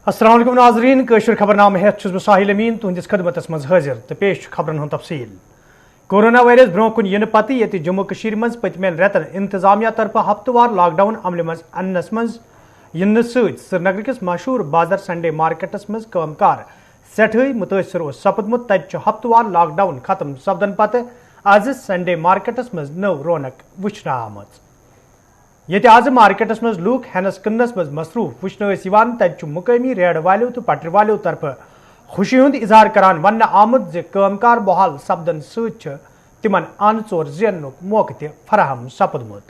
अस्सलाम वालेकुम नाज़रीन कशर खबरनामे हेत छुस बह साहिल अमीन तुहंदिस खदमतस मज हाजिर तो पेश खबरन हुंद तफसील। कोरोना वायरस ब्रोह कुन यिन पत ये जम्मू कशीर मज पतमेन रेतन इंतजामिया तरफ हफ्तवार लॉकडाउन अमल मज अनस मज यिन श्रीनगर किस मशहूर बाजार संडे मार्केटस मज कामकार सठे मुतासर सपदमुत तत हफ्तवार लॉकडाउन खत्म सपदन पत आज संडे मार्केटस मज नव रौनक वुचन आमत। ये आज मार्केटस मज लूक हेनस कन्नस मज मसरूफ वुचन तत मुकामी रेड वालों तो पटर वालों तरफ खुशी हुंद इजहार करान वन आमद ज कामकार बहाल सपदन तिमन अन चोर जेनुक मौके ते फराहम सपदमुत।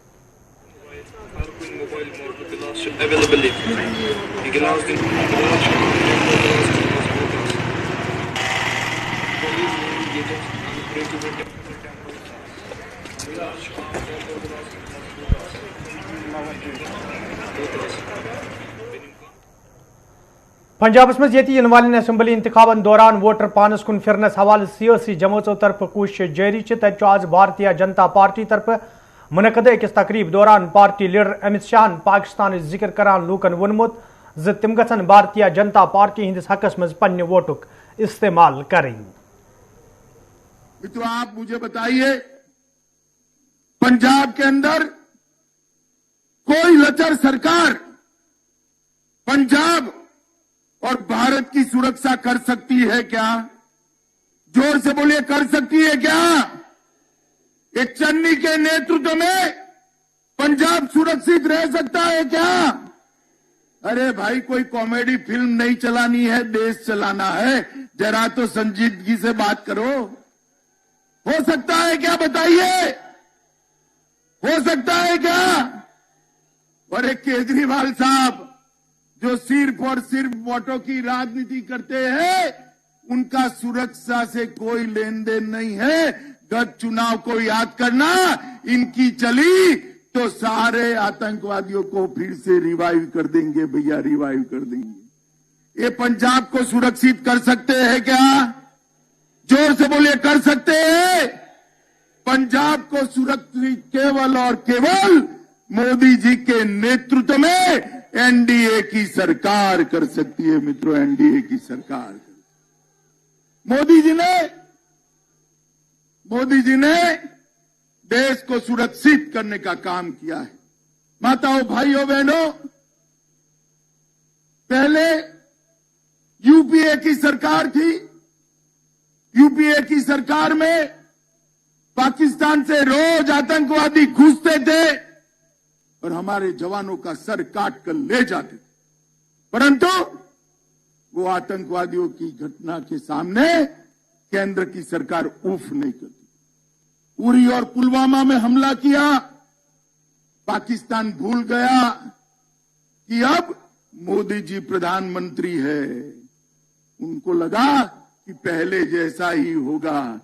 पंजाबस मज इन वाले असम्बली इंतखाबन दौरान वोटर पानस कुन फिरनस हवाले सियासी जमातों तरफ कोशिश जारी तत आज भारतीय जनता पार्टी तरफ मुनक़द अकिस तकरीब दौरान पार्टी लीडर अमित शाह पाकिस्तान जिक्र करान लूकन वोनमुत ज तिम गछन भारतीय जनता पार्टी हिंदिस हकस मज पन्ने वोटुक इस्तेमाल करें। मित्रों, आप मुझे बताइए, पंजाब के अंदर कोई लचर सरकार पंजाब और भारत की सुरक्षा कर सकती है क्या? जोर से बोलिए, कर सकती है क्या? एक चन्नी के नेतृत्व में पंजाब सुरक्षित रह सकता है क्या? अरे भाई, कोई कॉमेडी फिल्म नहीं चलानी है, देश चलाना है। जरा तो संजीदगी से बात करो। हो सकता है क्या? बताइए, हो सकता है क्या? और एक केजरीवाल साहब जो सिर्फ और सिर्फ वोटों की राजनीति करते हैं, उनका सुरक्षा से कोई लेन देन नहीं है। गत चुनाव को याद करना, इनकी चली तो सारे आतंकवादियों को फिर से रिवाइव कर देंगे भैया, रिवाइव कर देंगे। ये पंजाब को सुरक्षित कर सकते हैं क्या? जोर से बोलिए, कर सकते हैं? पंजाब को सुरक्षित केवल और केवल मोदी जी के नेतृत्व में एनडीए की सरकार कर सकती है। मित्रों, एनडीए की सरकार। मोदी जी ने देश को सुरक्षित करने का काम किया है। माताओं, भाइयों, बहनों, पहले यूपीए की सरकार थी। यूपीए की सरकार में पाकिस्तान से रोज आतंकवादी घुसते थे और हमारे जवानों का सर काट कर ले जाते थे, परंतु वो आतंकवादियों की घटना के सामने केंद्र की सरकार उफ नहीं करती। उरी और पुलवामा में हमला किया, पाकिस्तान भूल गया कि अब मोदी जी प्रधानमंत्री है। उनको लगा कि पहले जैसा ही होगा।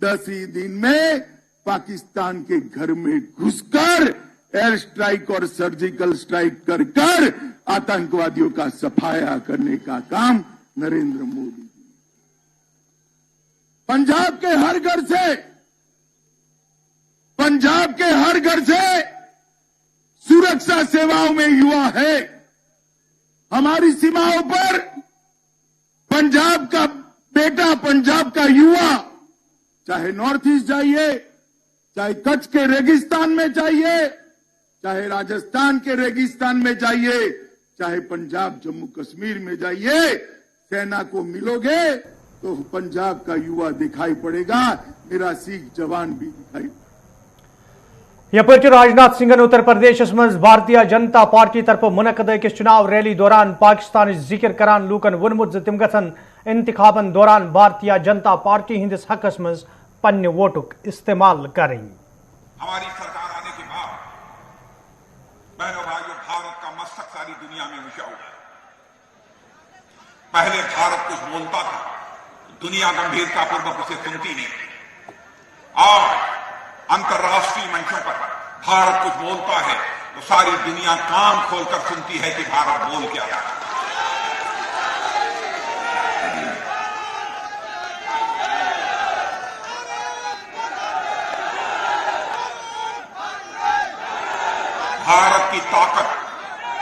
10 ही दिन में पाकिस्तान के घर में घुसकर एयर स्ट्राइक और सर्जिकल स्ट्राइक कर आतंकवादियों का सफाया करने का काम नरेंद्र मोदी जी। पंजाब के हर घर से सुरक्षा सेवाओं में युवा है। हमारी सीमाओं पर पंजाब का बेटा, पंजाब का युवा, चाहे नॉर्थ ईस्ट जाइए, चाहे कच्छ के रेगिस्तान में जाइए, चाहे राजस्थान के रेगिस्तान में जाइए, चाहे पंजाब जम्मू कश्मीर में जाइए, सेना को मिलोगे तो पंजाब का युवा दिखाई पड़ेगा, मेरा सिख जवान भी दिखाई। यपरि राजनाथ सिंह उत्तर प्रदेश मज भारतीय जनता पार्टी तरफ मुनक़द अकिस चुनाव रैली दौरान पाकिस्तान जिक्र करान लूकन वोनमुत ज तिम गछन इंतखाबन दौरान भारतीय जनता पार्टी हिंदिस हकस मज पन्ने वोटुक इस्तेमाल करें। हमारी सरकार आने के बाद बहनों भाइयों, भारत का मस्तक सारी दुनिया में ऊंचा हुआ। पहले भारत कुछ बोलता था, दुनिया गंभीरतापूर्वक उसे सुनती नहीं। और अंतर्राष्ट्रीय मंचों पर भारत कुछ बोलता है तो सारी दुनिया कान खोलकर सुनती है कि भारत बोल क्या रहा है।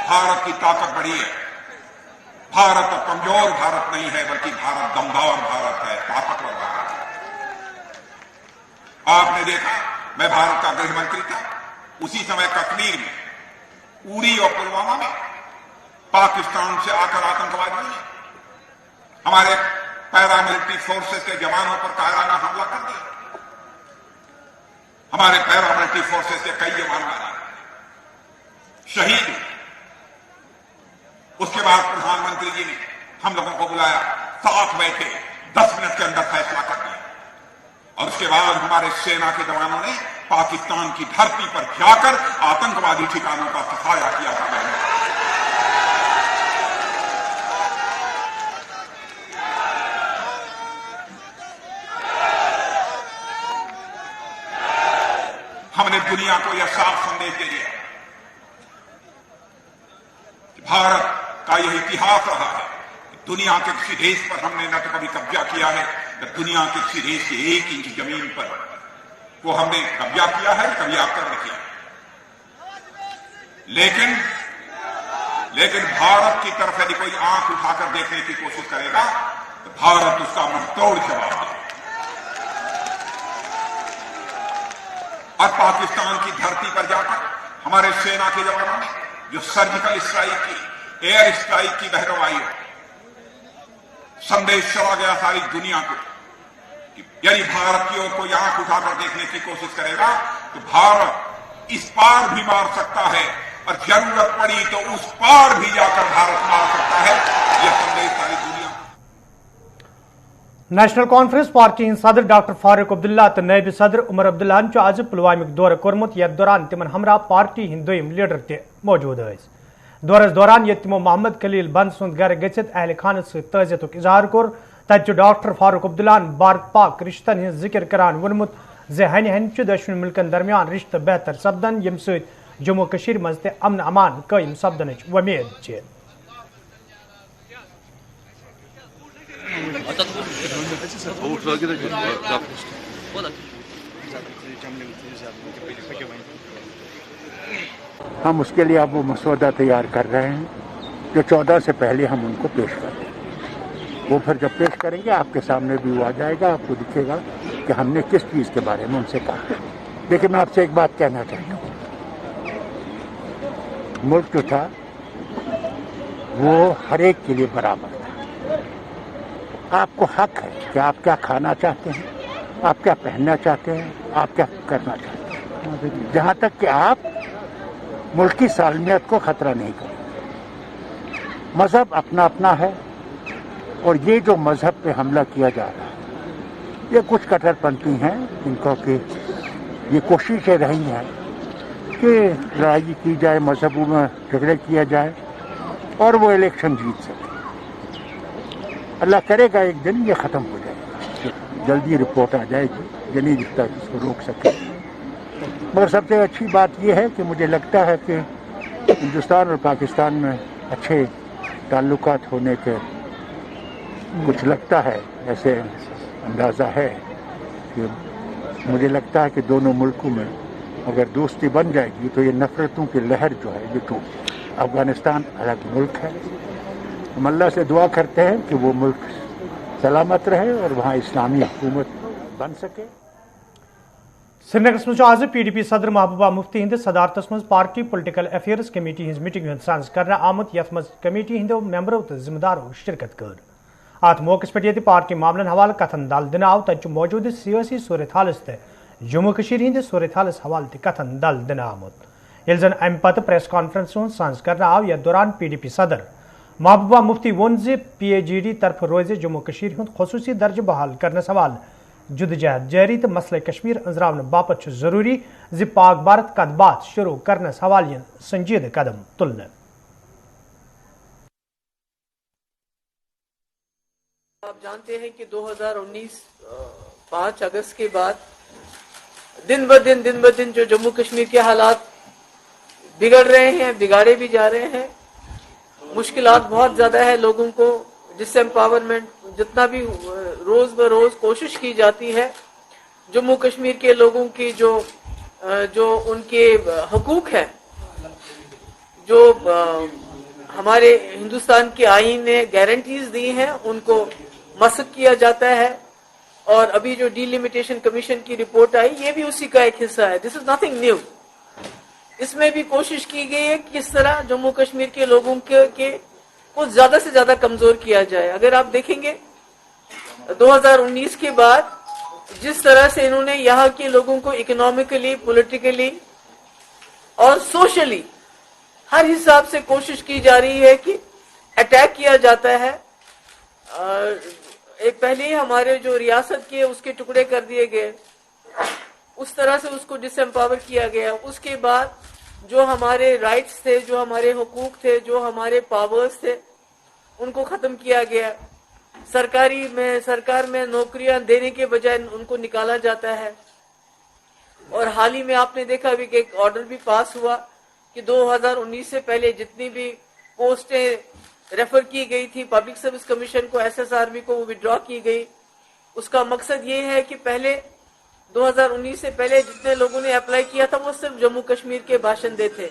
भारत की ताकत बढ़ी है। भारत अब कमजोर भारत नहीं है, बल्कि भारत दमदार भारत है, ताकतवर भारत है। आपने देखा, मैं भारत का गृह मंत्री था, उसी समय कश्मीर में उरी और पुलवामा में पाकिस्तान से आकर आतंकवादियों ने हमारे पैरामिलिट्री फोर्सेस के जवानों पर कायराना हमला कर दिया। हमारे पैरामिलिट्री फोर्सेस के कई जवान शहीद हुए। उसके बाद प्रधानमंत्री जी ने हम लोगों को बुलाया, साथ बैठे 10 मिनट के अंदर फैसला कर दिया, और उसके बाद हमारे सेना के जवानों ने पाकिस्तान की धरती पर जाकर आतंकवादी ठिकानों का सफाया किया था। हमने दुनिया को यह साफ संदेश दे दिया, भारत का यह इतिहास रहा है, दुनिया के किसी देश पर हमने न तो कभी कब्जा किया है, न दुनिया के किसी देश के 1 इंच जमीन पर वो हमने कब्जा किया है, कभी आक्रमण किया है। लेकिन भारत की तरफ यदि कोई आंख उठाकर देखने की कोशिश करेगा तो भारत उसका मुंहतोड़ जवाब देगा। और पाकिस्तान की धरती पर जाकर हमारे सेना के जवानों ने जो सर्जिकल स्ट्राइक की, एयर स्ट्राइक की बहरवाई हो, संदेश चला गया सारी दुनिया को कि यदि भारत की ओर कोई आंख उठाकर देखने की कोशिश करेगा तो भारत इस पार भी मार सकता है, और जरूरत पड़ी तो उस पार भी जाकर भारत मार सकता है। यह संदेश सारी दुनिया को। नेशनल कॉन्फ्रेंस पार्टी हंद सदर डॉक्टर फारूक अब्दुल्ला तो नायब सदर उमर अब्दुल्ला आज पुलवामिक दौर कोर्मुत, यथ दौरान तिमन हमरा पार्टी हंद दोयम लीडर ते मौजूद स। दौरस दौरान ये तिमो मोहम्मद खलील बंद सुंद घर गच्छित अहल खानस सहित ताज़ियतुक इजहार कोर, तत डॉक्टर फारूक अब्दुल्ला भारत पाक रिश्तन हंद जिक्र करान वोनमुत जे हन हन दशवन मुल्कन दरमियान रिश्त बेहतर सपदन, यम सहित जम्मू कश्मीर मज ते अमन अमान कायम सपदन उम्मीद छ। हम उसके लिए अब वो मसौदा तैयार कर रहे हैं जो 14 से पहले हम उनको पेश करें। वो फिर जब पेश करेंगे आपके सामने भी वो आ जाएगा, आपको दिखेगा कि हमने किस चीज़ के बारे में उनसे कहा। देखिए, मैं आपसे एक बात कहना चाहता हूँ, मुल्क जो था वो हर एक के लिए बराबर था। आपको हक है कि आप क्या खाना चाहते हैं, आप क्या पहनना चाहते हैं, आप क्या करना चाहते हैं, जहाँ तक कि आप मुल्क की सालमियत को खतरा नहीं करें। मजहब अपना अपना है, और ये जो मजहब पे हमला किया जा रहा है, ये कुछ कट्टरपंथी हैं इनको कि ये कोशिशें रही हैं कि लड़ाई की जाए, मजहबों में झगड़े किया जाए और वो इलेक्शन जीत सके। अल्लाह करेगा एक दिन ये ख़त्म हो जाएगा, जल्दी रिपोर्ट आ जाएगी, ये नहीं दिखता कि इसको रोक सके। मगर सबसे अच्छी बात यह है कि मुझे लगता है कि हिंदुस्तान और पाकिस्तान में अच्छे ताल्लुकात होने के कुछ लगता है, ऐसे अंदाज़ा है कि मुझे लगता है कि दोनों मुल्कों में अगर दोस्ती बन जाएगी तो ये नफ़रतों की लहर जो है ये टूट। अफ़गानिस्तान अलग मुल्क है, हम अल्लाह से दुआ करते हैं कि वो मुल्क सलामत रहे और वहाँ इस्लामी हुकूमत बन सके। श्रीनगर मज आज PDP सदर महबूबा मुफ्ती हंद सदारतस मज पार्टी पोलिटिकल अफेयर्स कमेटी हज मीटिंग हंद सांस करना आमुत, यथ मज कमेटी हंदो मेंबरों तो जिम्मेदारों शिरकत कर। अत मौके पे पार्टी मामलन हवाले कथन दल दिन आव, तत मौजूद सियासी सूरत हालस ते जम्मू कश्मीर हंद सूरत हालस हवाले कथन दल दिन आमुत। ये जन अम पत प्रेस कॉन्फ्रेंस सांस करना आव, यथ दौरान PDP सदर महबूबा मुफ्ती वोन जे PAGD तरफ रोज जम्मू कश्मीर हंद खसूसी दर्ज बहाल करने सवाल जुदजहद जारी तो मसले कश्मीर अंजरावन बापत जरूरी जि पाक भारत कदबात शुरू करने हवाले संजीद कदम तुलने। आप जानते हैं कि 2019 5 अगस्त के बाद दिन ब दिन जो जम्मू कश्मीर के हालात बिगड़ रहे हैं, बिगाड़े भी जा रहे हैं। मुश्किलात बहुत ज्यादा है लोगों को, जिससे एम्पावरमेंट जितना भी रोज ब रोज कोशिश की जाती है जम्मू कश्मीर के लोगों की जो उनके हकूक हैं, जो हमारे हिंदुस्तान के आईन ने गारंटीज दी हैं उनको मसक किया जाता है, और अभी जो डिलिमिटेशन कमीशन की रिपोर्ट आई ये भी उसी का एक हिस्सा है। This is nothing new. इसमें भी कोशिश की गई है कि किस तरह जम्मू कश्मीर के लोगों के को ज्यादा से ज्यादा कमजोर किया जाए। अगर आप देखेंगे 2019 के बाद जिस तरह से इन्होंने यहाँ के लोगों को इकोनॉमिकली, पॉलिटिकली और सोशली हर हिसाब से कोशिश की जा रही है कि अटैक किया जाता है। एक पहले ही हमारे जो रियासत के उसके टुकड़े कर दिए गए, उस तरह से उसको डिसएम्पावर किया गया। उसके बाद जो हमारे राइट्स थे, जो हमारे हुकूक थे, जो हमारे पावर्स थे, उनको खत्म किया गया। सरकार में नौकरियां देने के बजाय उनको निकाला जाता है। और हाल ही में आपने देखा भी कि एक ऑर्डर भी पास हुआ कि 2019 से पहले जितनी भी पोस्टें रेफर की गई थी पब्लिक सर्विस कमीशन को, SSRB को, वो विड्रॉ की गई। उसका मकसद ये है कि पहले 2019 से पहले जितने लोगों ने अप्लाई किया था वो सिर्फ जम्मू कश्मीर के बाशिंदे थे,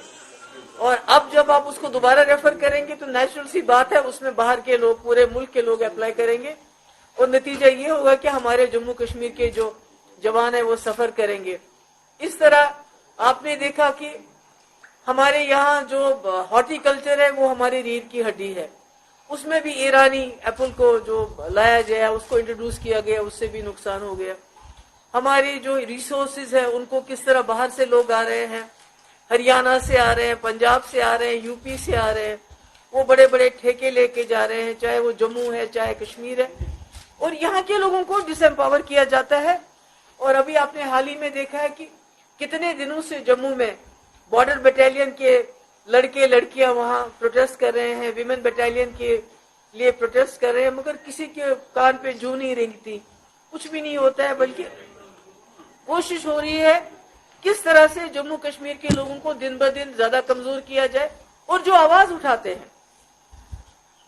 और अब जब आप उसको दोबारा रेफर करेंगे तो नेचुरल सी बात है उसमें बाहर के लोग, पूरे मुल्क के लोग अप्लाई करेंगे, और नतीजा ये होगा कि हमारे जम्मू कश्मीर के जो जवान है वो सफर करेंगे। इस तरह आपने देखा कि हमारे यहाँ जो हॉर्टिकल्चर है वो हमारी रीढ़ की हड्डी है, उसमें भी ईरानी एप्पल को जो लाया गया उसको इंट्रोड्यूस किया गया, उससे भी नुकसान हो गया। हमारी जो रिसोर्सेज है उनको किस तरह बाहर से लोग आ रहे हैं, हरियाणा से आ रहे हैं, पंजाब से आ रहे हैं, यूपी से आ रहे हैं, वो बड़े बड़े ठेके लेके जा रहे हैं, चाहे वो जम्मू है चाहे कश्मीर है, और यहाँ के लोगों को डिसएम्पावर किया जाता है। और अभी आपने हाल ही में देखा है कि कितने दिनों से जम्मू में बॉर्डर बटालियन के लड़के लड़कियां वहां प्रोटेस्ट कर रहे हैं, विमेन बटालियन के लिए प्रोटेस्ट कर रहे हैं, मगर किसी के कान पे जू नहीं रेंगती, कुछ भी नहीं होता है, बल्कि कोशिश हो रही है किस तरह से जम्मू कश्मीर के लोगों को दिन ब दिन ज्यादा कमजोर किया जाए। और जो आवाज उठाते हैं,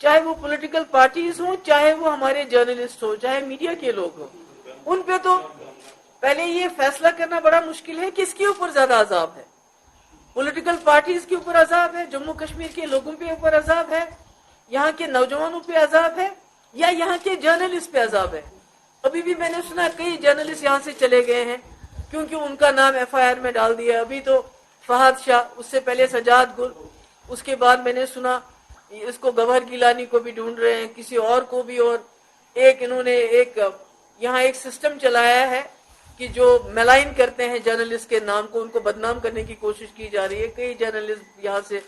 चाहे वो पॉलिटिकल पार्टीज हो, चाहे वो हमारे जर्नलिस्ट हो, चाहे मीडिया के लोग हो, उन पे तो पहले ये फैसला करना बड़ा मुश्किल है किसके ऊपर ज्यादा अजाब है। पॉलिटिकल पार्टीज के ऊपर अजाब है, जम्मू कश्मीर के लोगों पे ऊपर अजाब है, यहाँ के नौजवानों पे अजाब है, या यहाँ के जर्नलिस्ट पे अजाब है। अभी भी मैंने सुना कई जर्नलिस्ट यहाँ से चले गए हैं क्योंकि उनका नाम FIR में डाल दिया। अभी तो फहद शाह, उससे पहले सजाद गुल, उसके बाद मैंने सुना इसको गवर्नर गिलानी को भी ढूंढ रहे हैं, किसी और को भी। और इन्होंने यहाँ एक सिस्टम चलाया है कि जो मेलाइन करते हैं जर्नलिस्ट के नाम को, उनको बदनाम करने की कोशिश की जा रही है। कई जर्नलिस्ट यहाँ से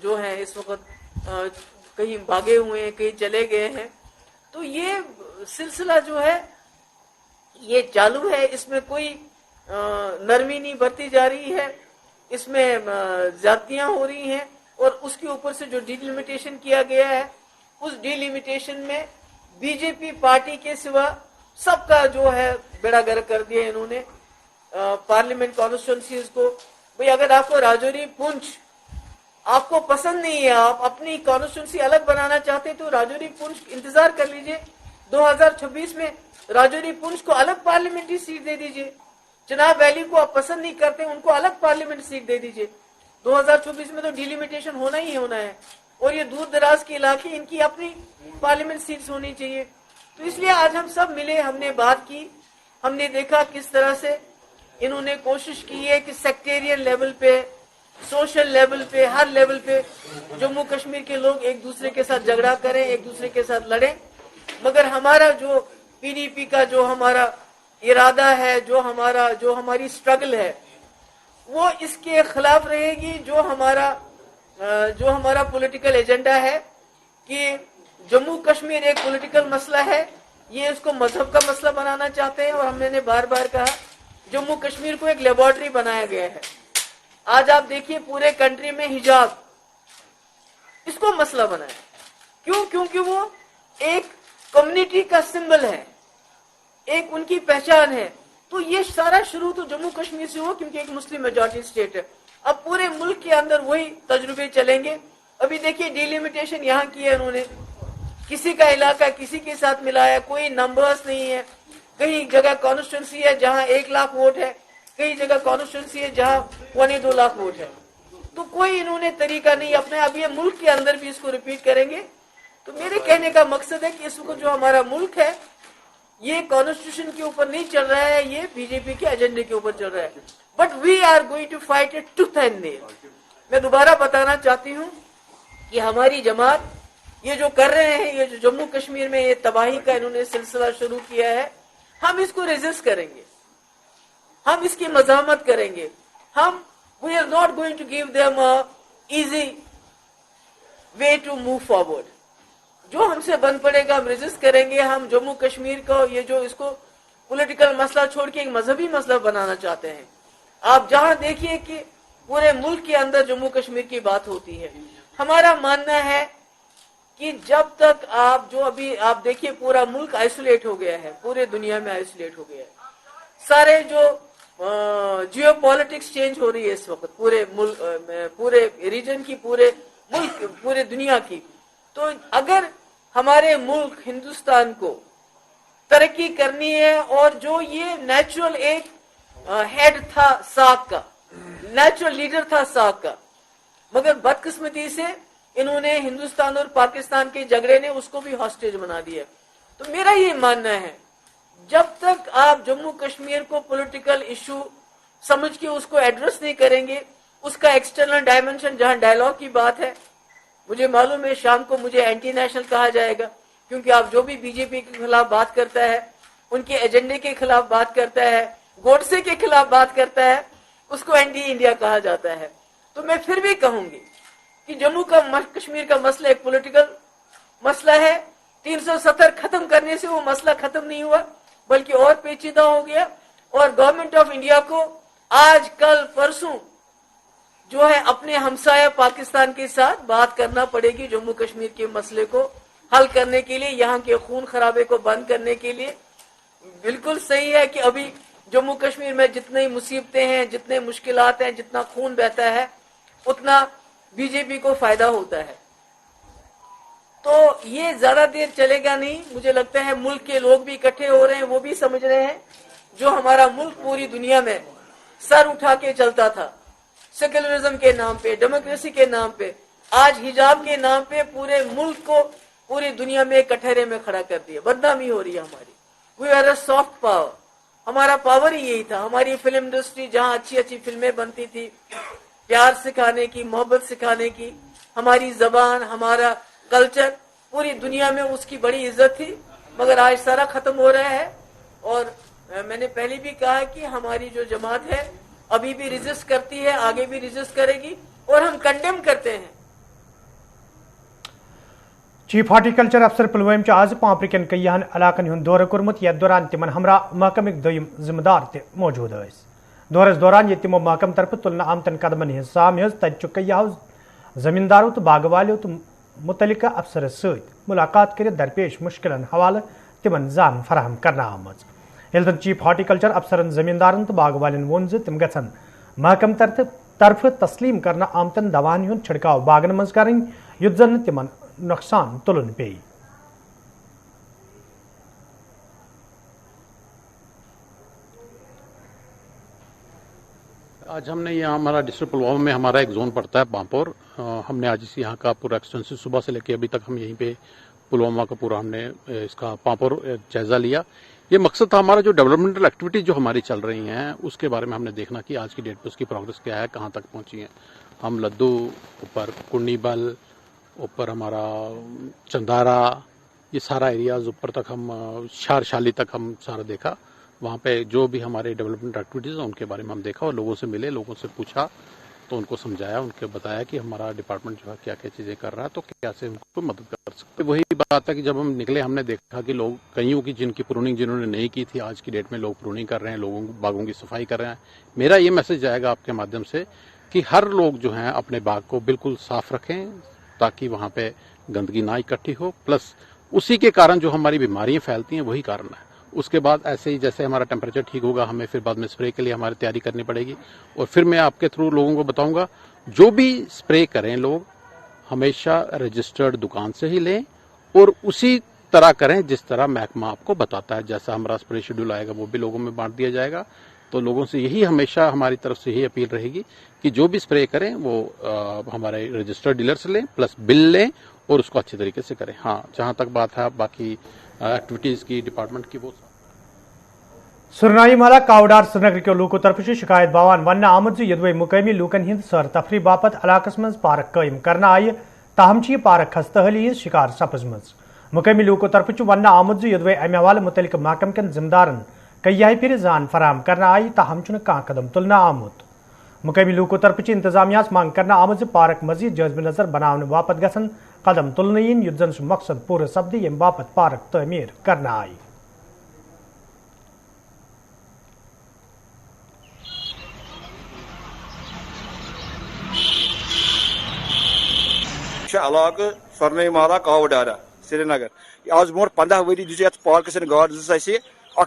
जो हैं इस वक्त कहीं भागे हुए हैं, कहीं चले गए हैं। तो ये सिलसिला जो है ये चालू है, इसमें कोई नरमी नहीं बरती जा रही है, इसमें ज्यादतियां हो रही हैं। और उसके ऊपर से जो डिलिमिटेशन किया गया है, उस डिलिमिटेशन में बीजेपी पार्टी के सिवा सबका जो है बेड़ा गर्क कर दिया इन्होंने पार्लियामेंट कॉन्स्टिट्यूंसीज को। भाई अगर आपको राजौरी पुंछ आपको पसंद नहीं है, आप अपनी कॉन्स्टिट्यूंसी अलग बनाना चाहते हैं, तो राजौरी पुंछ इंतजार कर लीजिए, 2026 में राजौरी पुंछ को अलग पार्लियामेंट्री सीट दे दीजिए। चिनाब वैली को आप पसंद नहीं करते, उनको अलग पार्लियामेंट सीट दे दीजिए। 2024 में तो डिलिमिटेशन होना ही होना है, और ये दूर दराज के इलाके, इनकी अपनी पार्लियामेंट सीट्स होनी चाहिए। तो इसलिए आज हम सब मिले, हमने बात की, हमने देखा किस तरह से इन्होंने कोशिश की है कि सेक्टेरियन लेवल पे, सोशल लेवल पे, हर लेवल पे जम्मू कश्मीर के लोग एक दूसरे के साथ झगड़ा करें, एक दूसरे के साथ लड़ें। मगर हमारा जो PDP का जो हमारा इरादा है, जो हमारी स्ट्रगल है, वो इसके खिलाफ रहेगी। जो हमारा पॉलिटिकल एजेंडा है कि जम्मू कश्मीर एक पॉलिटिकल मसला है, ये इसको मजहब का मसला बनाना चाहते हैं। और मैंने बार बार कहा, जम्मू कश्मीर को एक लेबोरेटरी बनाया गया है। आज आप देखिए पूरे कंट्री में हिजाब इसको मसला बनाया, क्यों? क्योंकि वो एक कम्युनिटी का सिंबल है, एक उनकी पहचान है। तो ये सारा शुरू तो जम्मू कश्मीर से हो, क्योंकि एक मुस्लिम मेजॉरिटी स्टेट है। अब पूरे मुल्क के अंदर वही तजुर्बे चलेंगे। अभी देखिए डिलिमिटेशन यहाँ की है इन्होंने, किसी का इलाका किसी के साथ मिलाया, कोई नंबर्स नहीं है। कई जगह कॉन्स्टिट्यूंसी है जहाँ 1 लाख वोट है, कई जगह कॉन्स्टिट्यूंसी है जहाँ 2.25 लाख वोट है। तो कोई इन्होंने तरीका नहीं अपने, अब ये मुल्क के अंदर भी इसको रिपीट करेंगे। तो मेरे कहने का मकसद है कि इस वक्त जो हमारा मुल्क है ये कॉन्स्टिट्यूशन के ऊपर नहीं चल रहा है, ये बीजेपी के एजेंडे के ऊपर चल रहा है। But we are going to fight it tooth and nail. मैं दोबारा बताना चाहती हूँ कि हमारी जमात ये जो कर रहे हैं, ये जो जम्मू कश्मीर में ये तबाही का इन्होंने सिलसिला शुरू किया है, हम इसको रेजिस्ट करेंगे, हम इसकी मज़ामत करेंगे। हम we are not going to give them a easy way to move forward. जो हमसे बन पड़ेगा हम रेजिस्ट करेंगे। हम जम्मू कश्मीर को ये जो इसको पॉलिटिकल मसला छोड़ के एक मजहबी मसला बनाना चाहते हैं। आप जहां देखिए कि पूरे मुल्क के अंदर जम्मू कश्मीर की बात होती है। हमारा मानना है कि जब तक आप जो अभी आप देखिए पूरा मुल्क आइसोलेट हो गया है, पूरे दुनिया में आइसोलेट हो गया है। सारे जो जियो पॉलिटिक्स चेंज हो रही है इस वक्त पूरे मुल्क, पूरे रीजन की, पूरे मुल्क, पूरे दुनिया की। तो अगर हमारे मुल्क हिंदुस्तान को तरक्की करनी है और जो ये नेचुरल एक हेड था साक का, नेचुरल लीडर था साक का, मगर बदकिस्मती से इन्होंने हिंदुस्तान और पाकिस्तान के झगड़े ने उसको भी हॉस्टेज बना दिया। तो मेरा ये मानना है जब तक आप जम्मू कश्मीर को पॉलिटिकल इशू समझ के उसको एड्रेस नहीं करेंगे, उसका एक्सटर्नल डायमेंशन जहां डायलॉग की बात है, मुझे मालूम है शाम को मुझे एंटी नेशनल कहा जाएगा, क्योंकि आप जो भी बीजेपी के खिलाफ बात करता है, उनके एजेंडे के खिलाफ बात करता है, गोडसे के खिलाफ बात करता है, उसको एंटी इंडिया कहा जाता है। तो मैं फिर भी कहूंगी कि जम्मू का कश्मीर का मसला एक पॉलिटिकल मसला है। 370 खत्म करने से वो मसला खत्म नहीं हुआ, बल्कि और पेचीदा हो गया। और गवर्नमेंट ऑफ इंडिया को आज कल परसों जो है अपने हमसाया पाकिस्तान के साथ बात करना पड़ेगी जम्मू कश्मीर के मसले को हल करने के लिए, यहाँ के खून खराबे को बंद करने के लिए। बिल्कुल सही है कि अभी जम्मू कश्मीर में जितनी मुसीबतें हैं, जितने मुश्किलात हैं, जितना खून बहता है, उतना बीजेपी को फायदा होता है। तो ये ज्यादा देर चलेगा नहीं। मुझे लगता है मुल्क के लोग भी इकट्ठे हो रहे हैं, वो भी समझ रहे हैं जो हमारा मुल्क पूरी दुनिया में सर उठा के चलता था सेक्युलरिज्म के नाम पे, डेमोक्रेसी के नाम पे, आज हिजाब के नाम पे पूरे मुल्क को पूरी दुनिया में कटहरे में खड़ा कर दिया। बदनामी हो रही है हमारी। We are a soft power. हमारा पावर ही यही था। हमारी फिल्म इंडस्ट्री जहां अच्छी अच्छी फिल्में बनती थी, प्यार सिखाने की, मोहब्बत सिखाने की, हमारी जबान, हमारा कल्चर, पूरी दुनिया में उसकी बड़ी इज्जत थी, मगर आज सारा खत्म हो रहा है। और मैंने पहले भी कहा कि हमारी जो जमात है अभी भी रेजिस्ट करती है, आगे भी रेजिस्ट करेगी, और हम कंडेम करते हैं। चीफ हार्टिकल्चर अफसर पुलवाम आज पांपरिकन कईहन इलाकन हुंद दौर कोर्मुत, यथ दौरान तिमन हमरा महकमिक दोयम जिम्मेदार ते मौजूद स। दौरस दौरान ये तिमो महकम तरफ तुलन आमतन कदमन हिंद साम तत कईयाव जमींदारों तो बाग वालों तो मुतलिका अफसर सत मुलाकात कर दरपेश मुश्किलन हवाले तिमन जान फराहम करना आमज। यदन चीफ हार्टिकल्चर अफसरन जमींदारन तो बाग वालन वोन तिम गन महकम तरफ तस्लीम करना आमतन दवान हुंद छिड़काव बागन मज कर युद्ध जन तिमन नुकसान तुलन पे। आज हमने यहाँ हमारा डिस्ट्रिक्ट पुलवामा में हमारा एक जोन पड़ता है पांपोर। हमने आज इस यहाँ का पूरा एक्सटेंसिव सुबह से लेकर अभी तक हम यहीं पे पुलवामा का पूरा हमने इसका पांपोर जायजा लिया। ये मकसद था हमारा जो डेवलपमेंटल एक्टिविटीज जो हमारी चल रही हैं उसके बारे में हमने देखना कि आज की डेट पे उसकी प्रोग्रेस क्या है, कहाँ तक पहुंची है। हम लद्दू, ऊपर कुन्नीबल, ऊपर हमारा चंदारा, ये सारा एरियाज ऊपर तक हम शारशाली तक हम सारा देखा। वहाँ पे जो भी हमारे डेवलपमेंट एक्टिविटीज़ हैं उनके बारे में हम देखा और लोगों से मिले, लोगों से पूछा, तो उनको समझाया, उनको बताया कि हमारा डिपार्टमेंट जो है क्या क्या चीज़ें कर रहा है, तो कैसे उनको मदद कर सकते। वही बात है कि जब हम निकले हमने देखा कि लोग कईयों की जिनकी प्रूनिंग जिन्होंने नहीं की थी, आज की डेट में लोग प्रूनिंग कर रहे हैं, लोगों बागों की सफाई कर रहे हैं। मेरा ये मैसेज जाएगा आपके माध्यम से कि हर लोग जो हैं अपने बाग को बिल्कुल साफ रखें ताकि वहाँ पे गंदगी ना इकट्ठी हो, प्लस उसी के कारण जो हमारी बीमारियां फैलती हैं वही कारण है। उसके बाद ऐसे ही जैसे हमारा टेम्परेचर ठीक होगा, हमें फिर बाद में स्प्रे के लिए हमारी तैयारी करनी पड़ेगी। और फिर मैं आपके थ्रू लोगों को बताऊंगा, जो भी स्प्रे करें लोग हमेशा रजिस्टर्ड दुकान से ही लें और उसी तरह करें जिस तरह महकमा आपको बताता है। जैसा हमारा स्प्रे शेड्यूल आएगा वो भी लोगों में बांट दिया जाएगा। तो लोगों से यही हमेशा हमारी तरफ से यही अपील रहेगी कि जो भी स्प्रे करें वो हमारे रजिस्टर्ड डीलर से लें, प्लस बिल लें और उसको अच्छे तरीके से करें। हाँ, जहाँ तक बात है बाकी एक्टिविटीज़ की डिपार्टमेंट की, वो सुरनाई महला कावडार श्रीनगर के लूकों तरफ शिकायत बावान वन आमद यदवे मुकामी लूकन हिंद सर तफरी बापत इलाकस मज पार्क कायम करना आय ताहम यह पार्क खस्तहली शिकार सपजम। मुकामी लूकों तरफ वन आमद यदवे अमे हवाले मुतलिक महकम कन जिम्मेदारन कई फिर जान फराम करना आय ताहम कह कदम तुलना आमुत। मुकामी लूकों तरफ इंतजामिया मांग करना आमद पार्क मजीद जायज नजर बनाने बापत गसन कदम तुलन इन युत जन मकसद पूरे सपद यम बापत पार्क तमीर करना आय। इलाक सरनई महला कावडारा श्रीनगर आज ब्रोह 15 वरी दिस पार्कस गार्ड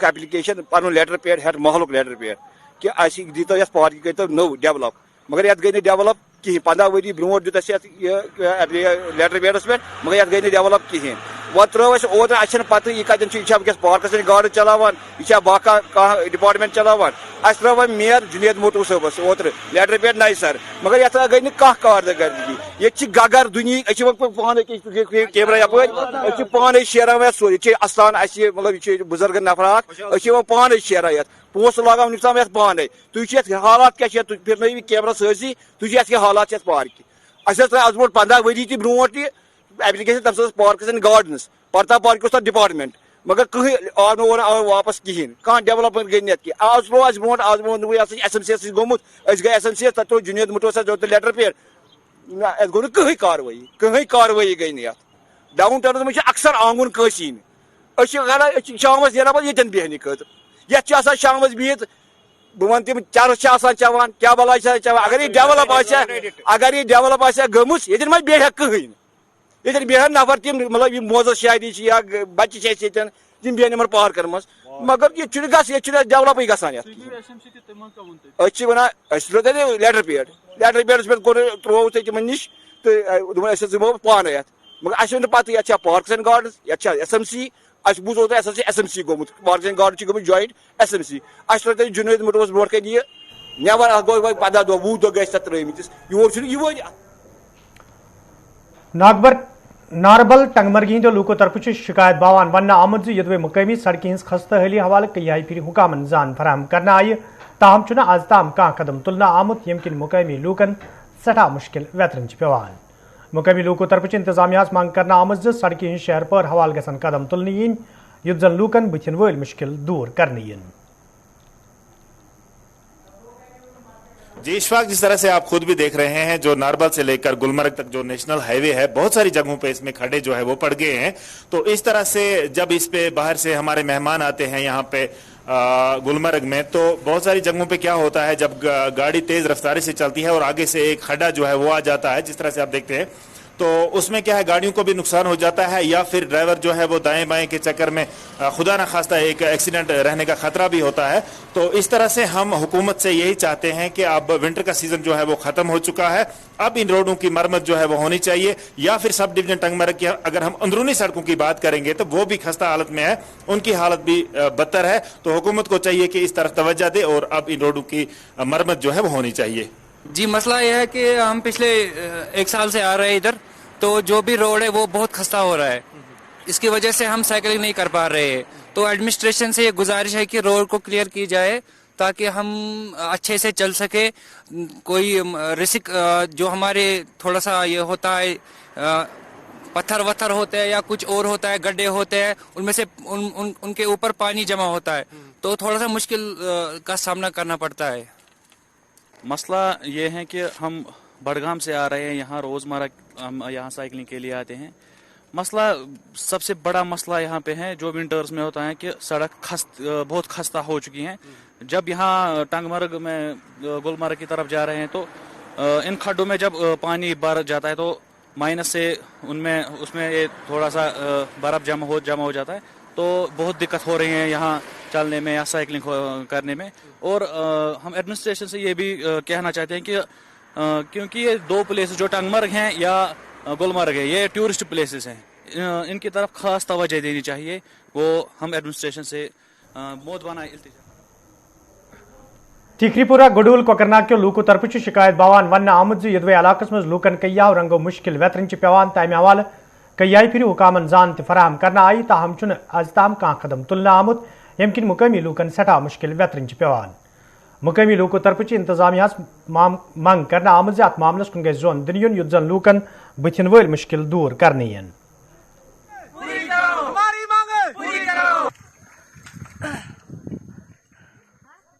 एप्लिकेशन पन लेटर पैड हेड महलुक लेटर पैड कि दीतो ये पार्क कर नौ डेवलप, मगर ये गई डेवलप कहें 15 वरी ब्रोह दित लेटर पैडस पे, मगर ये गई डेवलप कहें वो त्रो ओतर अ पत यह कतन पार्कस गार्ड चलावान यह बाका डिपार्टमेंट चलावान अस त्रो मेयर जुनेद मोटू सबस ओतर लेटर पैड नई सर, मगर ये गई कह कारदगी ये गगर दुनिया पान कैमरा यप पान शेरान सोर ये अस्तान मतलब यह बुजुर्ग नफर पान शेरान ये पोस लगान निम पान तुम हालात क्या फिर कैमरा सही तुम हालात पार्क अस आज ब्रो 15 वरी ब्रोह एप्लिकेशन तम पार्कस एंड गार्डन्स पता पार्क डिपार्टमेंट, मगर कहीं आव वापस कहें कह डेवलपमेंट गई नी आज रो ब्रो आज ब्रो SMC गोमुत गई SMC तक जुनेद मुटो लेटर पैड गो कहीं कार्रवाई गई नी डाउन टाउन में अक्सर आंगुन कसीन शाम ना ये बेहन खत ये शाम बिहत बह वन तम चरस चवान क्या बला चवान अगर ये डेवलप गम ये बेह कहीं ये बेहन नफर तम मतलब मोजर शायरी या बच्चे तम बेहन पार्कन मज, मगर ये डेवलप गसान लेटर पैडस पे त्रो तम नश तो पान मगर अस पता पार्कस एंड गार्डन्स ये SMC अस बूझो SMC गोमुत पार्कस एंड गार्डन गोमुत जॉइंट SMC अस जुनेद मुटोस ब्रोह कन यह नबर गो 15 दह 20 दह गई त्रिमिस योर नारबल टंगमरगी हंदो लूको तरफ शिकायत बावान वन आमद यदवे मुकामी सड़कें हज खस्तहली हवाले कई फिर हुकामन जान फराम करना आय ताहम आज ताम कह कदम तुलना आमुत यम किन मुकामी लूकन सठा मुश्किल वेतरन पेवान। मुकामी लूको तरफ इंतजामिया मांग करना आमद सड़कें हज शहर पर हवाल गसन कदम तुलन इन युत जन लूकन बुथिन वल मुश्किल दूर करने इन। जी इशफाक, जिस तरह से आप खुद भी देख रहे हैं जो नारबल से लेकर गुलमर्ग तक जो नेशनल हाईवे है बहुत सारी जगहों पे इसमें खड्डे जो है वो पड़ गए हैं। तो इस तरह से जब इस पे बाहर से हमारे मेहमान आते हैं यहाँ पे गुलमर्ग में, तो बहुत सारी जगहों पे क्या होता है जब गाड़ी तेज रफ्तारी से चलती है और आगे से एक खड्डा जो है वो आ जाता है जिस तरह से आप देखते हैं, तो उसमें क्या है गाड़ियों को भी नुकसान हो जाता है या फिर ड्राइवर जो है वो दाएं बाएं के चक्कर में खुदा न खास्ता एक एक्सीडेंट रहने का खतरा भी होता है। तो इस तरह से हम हुकूमत से यही चाहते हैं कि अब विंटर का सीजन जो है वो खत्म हो चुका है, अब इन रोडों की मरम्मत जो है वो होनी चाहिए, या फिर सब डिवीजन टंगमर्ग की अगर हम अंदरूनी सड़कों की बात करेंगे तो वो भी खस्ता हालत में है, उनकी हालत भी बदतर है। तो हुकूमत को चाहिए कि इस तरफ तवज्जो दे और अब इन रोडों की मरम्मत जो है वो होनी चाहिए। जी मसला यह है कि हम पिछले 1 साल से आ रहे हैं इधर, तो जो भी रोड है वो बहुत खस्ता हो रहा है, इसकी वजह से हम साइकिलिंग नहीं कर पा रहे हैं। तो एडमिनिस्ट्रेशन से ये गुजारिश है कि रोड को क्लियर की जाए ताकि हम अच्छे से चल सके। कोई रिस्क जो हमारे थोड़ा सा ये होता है पत्थर वत्थर होते हैं या कुछ और होता है, गड्ढे होते हैं, उनमें से उनके ऊपर पानी जमा होता है, तो थोड़ा सा मुश्किल का सामना करना पड़ता है। मसला ये है कि हम बड़गाम से आ रहे हैं, यहाँ रोज़मर्रा हम यहाँ साइकिलिंग के लिए आते हैं। मसला सबसे बड़ा मसला यहाँ पे है जो विंटर्स में होता है कि सड़क बहुत खस्ता हो चुकी हैं। जब यहाँ टंगमर्ग में गुलमर्ग की तरफ जा रहे हैं तो इन खड्डों में जब पानी भर जाता है तो माइनस से उसमें ये थोड़ा सा बर्फ जमा हो जाता है, तो बहुत दिक्कत हो रही है यहाँ चलने में या साइकिलिंग करने में। और हम एडमिनिस्ट्रेशन से ये भी कहना चाहते हैं कि क्योंकि ये 2 प्लेसेस जो टंगमर्ग हैं या गुलमर्ग है ये टूरिस्ट प्लेसेस हैं, इनकी तरफ खास तवज्जो देनी चाहिए, वो हम एडमिनिस्ट्रेशन से मोदवाना इल्तिजा। टिकरीपुरा गुडूल कोकरनाग लूको तरफ शिकायत बावान वन आमुद यदवे इलाकस मज लूकन कय्या रंगो मुश्किल वेतरन पेवान तमे हवाले कय्याई फिर हुकामन जान फराहम करना आई ताहम आज ताम कह कदम तुलना आमुत यम किन मुकामी लूकन सठा मुश्किल वेतरन पेवान मुकामी लूको तरफ इंतजामिया मंग करना आमुद अत मामलस कुन गई जोन दिन युत जन लूकन बुथिन वल मुश्किल दूर करने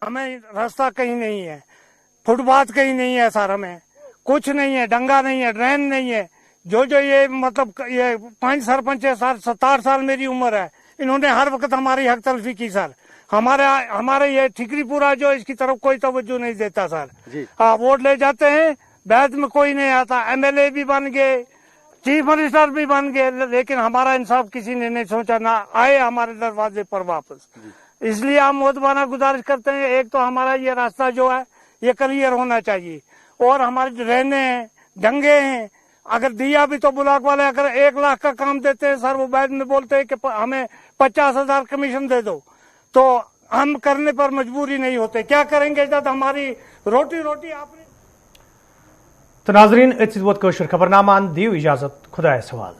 हमें रास्ता कहीं नहीं है, फुटपाथ कहीं नहीं है सर, हमें कुछ नहीं है, डंगा नहीं है, ड्रेन नहीं है। जो ये मतलब ये 5 सरपंच है सर, 67 साल मेरी उम्र है, इन्होंने हर वक्त हमारी हक तलफी की सर। हमारे ये ठिकरीपुरा जो इसकी तरफ कोई तवज्जो नहीं देता सर। हाँ, वोट ले जाते हैं, बैत में कोई नहीं आता, MLA भी बन गए, चीफ मिनिस्टर भी बन गए, लेकिन हमारा इंसाफ किसी ने नहीं सोचा, ना आए हमारे दरवाजे पर वापस। इसलिए हम मोदबाना गुजारिश करते हैं, एक तो हमारा ये रास्ता जो है ये क्लियर होना चाहिए, और हमारे ड्रेनें हैं, डंगे हैं, अगर दिया भी तो ब्लॉक वाले अगर 1 लाख का काम देते हैं सर, वो बाद में बोलते हैं कि हमें 50,000 कमीशन दे दो, तो हम करने पर मजबूरी नहीं होते। क्या करेंगे जब हमारी रोटी आपने। तो नाजरीन, वोत खबरनामान दियो इजाजत, खुदा सवाल।